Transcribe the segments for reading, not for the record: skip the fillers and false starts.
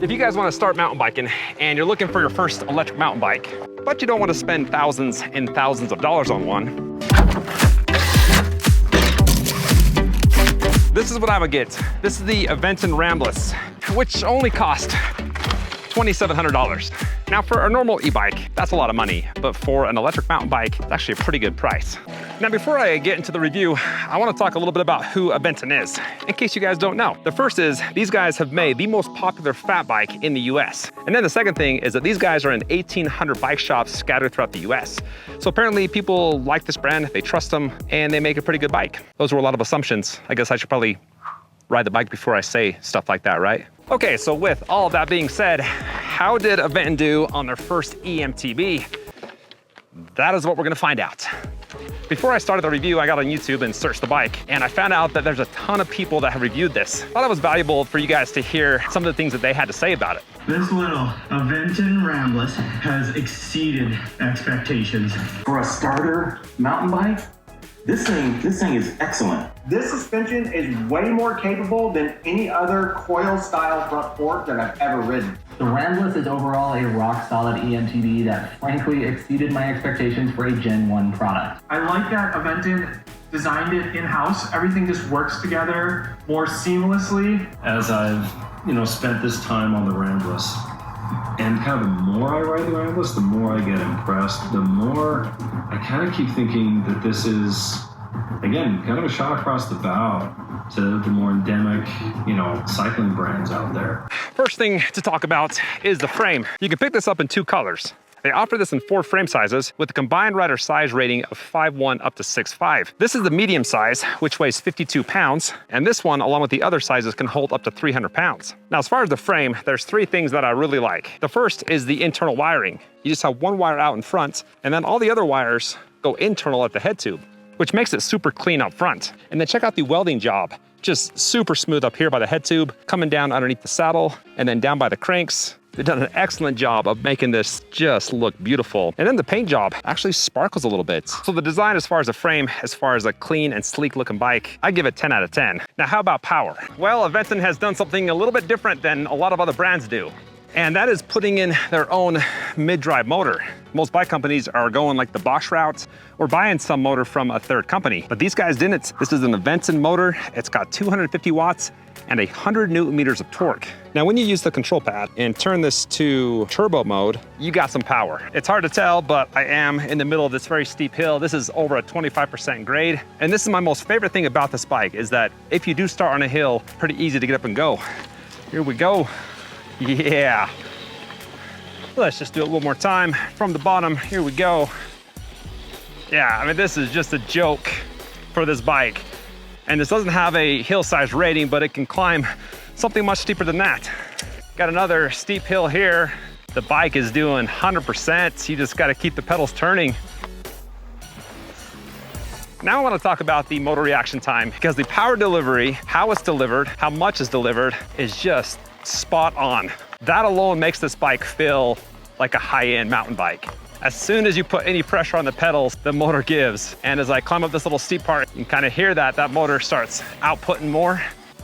If you guys want to start mountain biking and you're looking for your first electric mountain bike, but you don't want to spend thousands and thousands of dollars on one, this is what I would get. This is the Aventon Ramblas, which only cost $2,700. Now for a normal e-bike, that's a lot of money, but for an electric mountain bike, it's actually a pretty good price. Now before I get into the review, I want to talk a little bit about who Aventon is, in case you guys don't know. The first is, these guys have made the most popular fat bike in the US. And then the second thing is that these guys are in 1,800 bike shops scattered throughout the US. So apparently people like this brand, they trust them, and they make a pretty good bike. Those were a lot of assumptions. I guess I should probably ride the bike before I say stuff like that, right? Okay, so with all of that being said, how did Aventon do on their first e-mtb? That is what we're gonna find out. Before I started the review, I got on YouTube and searched the bike, and I found out that there's a ton of people that have reviewed this. I thought it was valuable for you guys to hear some of the things that they had to say about it. This little Aventon Ramblas has exceeded expectations. For a starter mountain bike, this thing is excellent. This suspension is way more capable than any other coil-style front fork that I've ever ridden. The Ramblas is overall a rock-solid e-mtb that frankly exceeded my expectations for a Gen 1 product. I like that Aventon designed it in-house. Everything just works together more seamlessly. As I've, spent this time on the Ramblas, and kind of the more I ride the Ramblas, the more I get impressed. The more I kind of keep thinking that this is, again, kind of a shot across the bow to the more endemic, cycling brands out there. First thing to talk about is the frame. You can pick this up in two colors. They offer this in 4 frame sizes with a combined rider size rating of 5'1" up to 6'5". This is the medium size, which weighs 52 pounds, and this one, along with the other sizes, can hold up to 300 pounds. Now, as far as the frame, there's 3 things that I really like. The first is the internal wiring. You just have one wire out in front, and then all the other wires go internal at the head tube, which makes it super clean up front. And then check out the welding job. Just super smooth up here by the head tube, coming down underneath the saddle, and then down by the cranks. They've done an excellent job of making this just look beautiful. And then the paint job actually sparkles a little bit. So the design as far as the frame, as far as a clean and sleek looking bike, I give it 10 out of 10. Now, how about power? Well, Aventon has done something a little bit different than a lot of other brands do. And that is putting in their own mid-drive motor. Most bike companies are going like the Bosch route or buying some motor from a third company, but these guys didn't. This is an Aventon motor. It's got 250 watts and 100 Newton meters of torque. Now, when you use the control pad and turn this to turbo mode, you got some power. It's hard to tell, but I am in the middle of this very steep hill. This is over a 25% grade. And this is my most favorite thing about this bike is that if you do start on a hill, pretty easy to get up and go. Here we go. Yeah. Let's just do it one more time from the bottom. Here we go. Yeah, I mean, this is just a joke for this bike. And this doesn't have a hill size rating, but it can climb something much steeper than that. Got another steep hill here. The bike is doing 100%. You just got to keep the pedals turning. Now I want to talk about the motor reaction time, because the power delivery, how it's delivered, how much is delivered, is just spot on. That alone makes this bike feel like a high-end mountain bike. As soon as you put any pressure on the pedals, the motor gives. And as I climb up this little steep part, you can kind of hear that motor starts outputting more.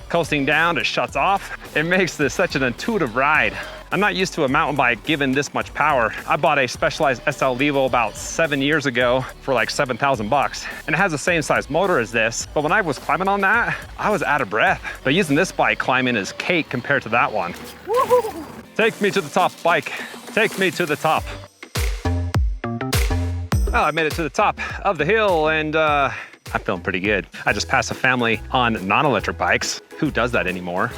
Coasting down, it shuts off. It makes this such an intuitive ride. I'm not used to a mountain bike given this much power. I bought a Specialized SL Levo about 7 years ago for like 7,000 bucks. And it has the same size motor as this, but when I was climbing on that, I was out of breath. But using this bike, climbing is cake compared to that one. Woo-hoo. Take me to the top, bike. Take me to the top. Well, I made it to the top of the hill and I'm feeling pretty good. I just passed a family on non-electric bikes. Who does that anymore?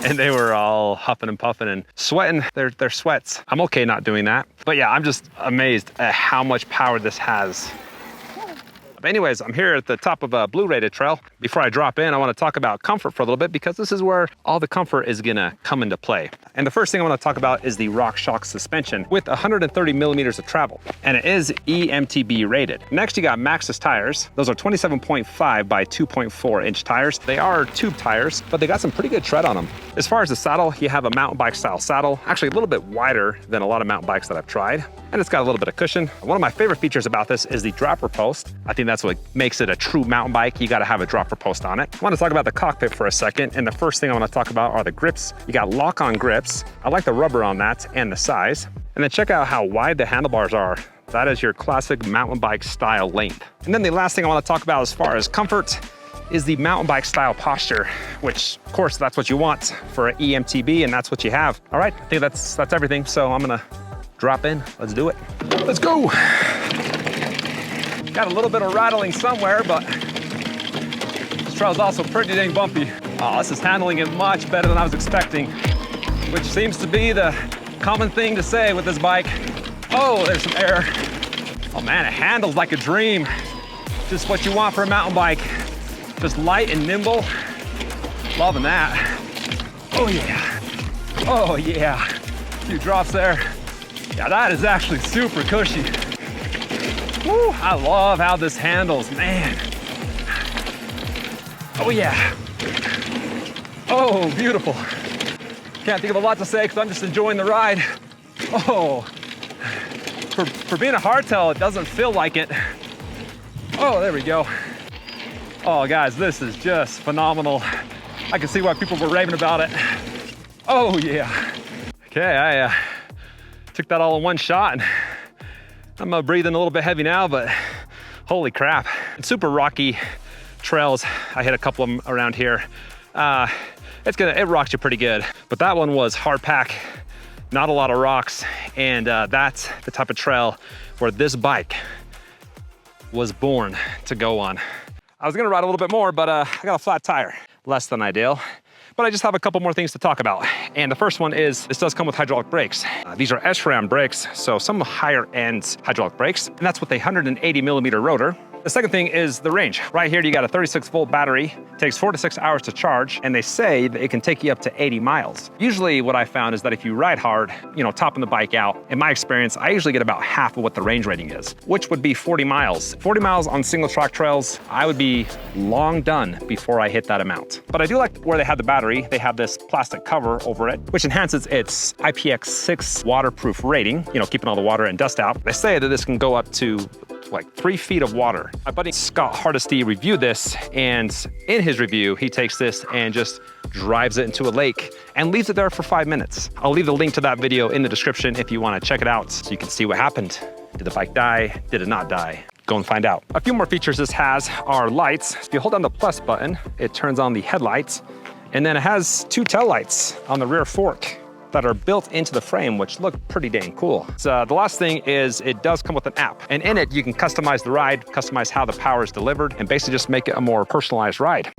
And they were all huffing and puffing and sweating their sweats. I'm okay not doing that. But yeah, I'm just amazed at how much power this has. But anyways, I'm here at the top of a Blue Rated trail. Before I drop in, I want to talk about comfort for a little bit because this is where all the comfort is gonna come into play. And the first thing I want to talk about is the RockShox suspension with 130 millimeters of travel. And it is e-mtb rated. Next, you got Maxxis tires. Those are 27.5 by 2.4 inch tires. They are tube tires, but they got some pretty good tread on them. As far as the saddle, you have a mountain bike style saddle, actually a little bit wider than a lot of mountain bikes that I've tried. And it's got a little bit of cushion. One of my favorite features about this is the dropper post. I think that's what makes it a true mountain bike. You got to have a dropper post on it. I want to talk about the cockpit for a second. And the first thing I want to talk about are the grips. You got lock-on grips. I like the rubber on that and the size. And then check out how wide the handlebars are. That is your classic mountain bike style length. And then the last thing I want to talk about as far as comfort is the mountain bike style posture, which of course that's what you want for an e-mtb, and that's what you have. All right, I think that's everything. So I'm gonna drop in, let's do it. Let's go. Got a little bit of rattling somewhere, but this trail is also pretty dang bumpy. Oh, this is handling it much better than I was expecting, which seems to be the common thing to say with this bike. Oh, there's some air. Oh man, it handles like a dream. Just what you want for a mountain bike. Just light and nimble. Loving that. Oh yeah. Oh yeah. A few drops there. Yeah, that is actually super cushy. Woo, I love how this handles, man. Oh yeah. Oh, beautiful. Can't think of a lot to say because I'm just enjoying the ride. Oh, for being a hardtail, it doesn't feel like it. Oh, there we go. Oh, guys, this is just phenomenal. I can see why people were raving about it. Oh, yeah. Okay, I took that all in one shot. And I'm breathing a little bit heavy now, but holy crap. It's super rocky trails. I hit a couple of them around here. It rocks you pretty good. But that one was hard pack, not a lot of rocks. And that's the type of trail where this bike was born to go on. I was gonna ride a little bit more, but I got a flat tire. Less than ideal. But I just have a couple more things to talk about. And the first one is, this does come with hydraulic brakes. These are SRAM brakes, so some higher end hydraulic brakes. And that's with a 180 millimeter rotor. The second thing is the range. Right here, you got a 36 volt battery. It takes 4 to 6 hours to charge, and they say that it can take you up to 80 miles. Usually what I found is that if you ride hard, topping the bike out, in my experience, I usually get about half of what the range rating is, which would be 40 miles. 40 miles on single track trails, I would be long done before I hit that amount. But I do like where they have the battery. They have this plastic cover over it, which enhances its IPX6 waterproof rating, keeping all the water and dust out. They say that this can go up to like 3 feet of water. My buddy Scott Hardesty reviewed this, and in his review, he takes this and just drives it into a lake and leaves it there for 5 minutes. I'll leave the link to that video in the description if you want to check it out so you can see what happened. Did the bike die? Did it not die? Go and find out. A few more features this has are lights. If you hold down the plus button, it turns on the headlights, and then it has 2 tail lights on the rear fork that are built into the frame, which look pretty dang cool. So the last thing is it does come with an app, and in it you can customize the ride, customize how the power is delivered, and basically just make it a more personalized ride.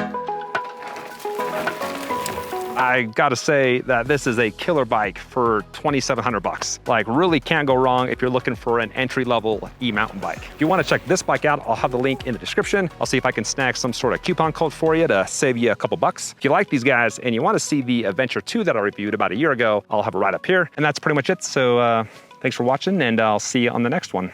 I gotta say that this is a killer bike for 2,700 bucks. Like, really can't go wrong if you're looking for an entry-level e-mountain bike. If you wanna check this bike out, I'll have the link in the description. I'll see if I can snag some sort of coupon code for you to save you a couple bucks. If you like these guys and you wanna see the Adventure 2 that I reviewed about a year ago, I'll have it right up here. And that's pretty much it. So thanks for watching, and I'll see you on the next one.